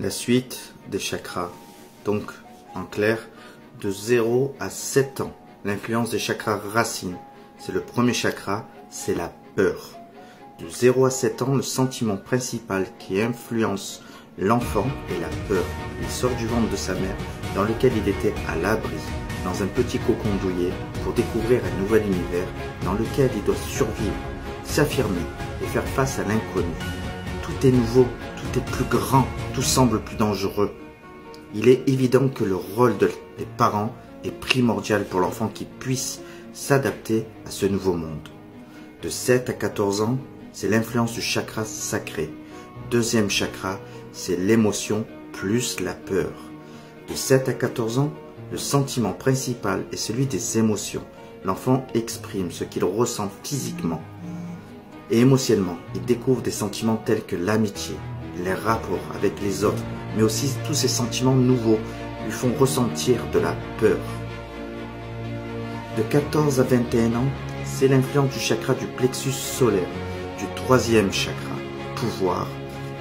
La suite des chakras. Donc, en clair, de 0 à 7 ans, l'influence des chakras racines. C'est le premier chakra, c'est la peur. De 0 à 7 ans, le sentiment principal qui influence l'enfant est la peur. Il sort du ventre de sa mère, dans lequel il était à l'abri, dans un petit cocon douillet, pour découvrir un nouvel univers dans lequel il doit survivre, s'affirmer et faire face à l'inconnu. Tout est nouveau, tout est plus grand, tout semble plus dangereux. Il est évident que le rôle des parents est primordial pour l'enfant qui puisse s'adapter à ce nouveau monde. De 7 à 14 ans, c'est l'influence du chakra sacré. Deuxième chakra, c'est l'émotion plus la peur. De 7 à 14 ans, le sentiment principal est celui des émotions. L'enfant exprime ce qu'il ressent physiquement et émotionnellement. Il découvre des sentiments tels que l'amitié, les rapports avec les autres, mais aussi tous ces sentiments nouveaux lui font ressentir de la peur. De 14 à 21 ans, c'est l'influence du chakra du plexus solaire, du troisième chakra, pouvoir,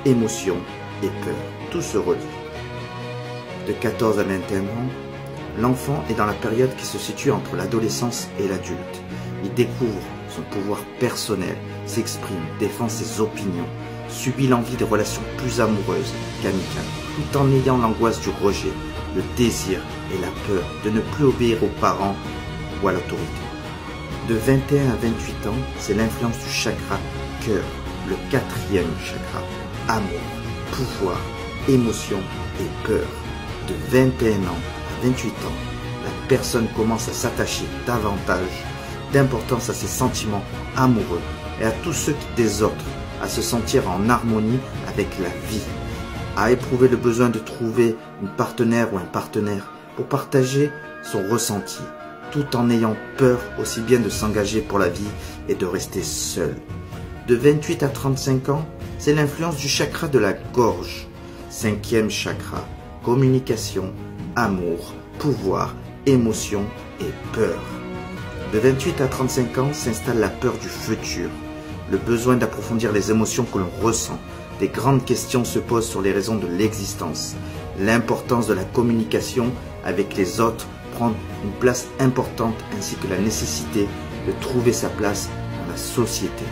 émotion et peur. Tout se relie. De 14 à 21 ans, l'enfant est dans la période qui se situe entre l'adolescence et l'adulte. Il découvre son pouvoir personnel, s'exprime, défend ses opinions, subit l'envie de relations plus amoureuses qu'amicales, tout en ayant l'angoisse du rejet, le désir et la peur de ne plus obéir aux parents ou à l'autorité. De 21 à 28 ans, c'est l'influence du chakra cœur, le quatrième chakra, amour, pouvoir, émotion et peur. De 21 ans à 28 ans, la personne commence à s'attacher davantage d'importance à ses sentiments amoureux et à tous ceux qui désordent, à se sentir en harmonie avec la vie, à éprouver le besoin de trouver une partenaire ou un partenaire pour partager son ressenti, tout en ayant peur aussi bien de s'engager pour la vie et de rester seul. De 28 à 35 ans, c'est l'influence du chakra de la gorge, cinquième chakra, communication, amour, pouvoir, émotion et peur. De 28 à 35 ans s'installe la peur du futur, le besoin d'approfondir les émotions que l'on ressent. Des grandes questions se posent sur les raisons de l'existence. L'importance de la communication avec les autres prend une place importante, ainsi que la nécessité de trouver sa place dans la société.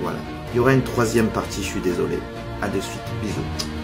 Voilà. Il y aura une troisième partie, je suis désolé. À de suite. Bisous.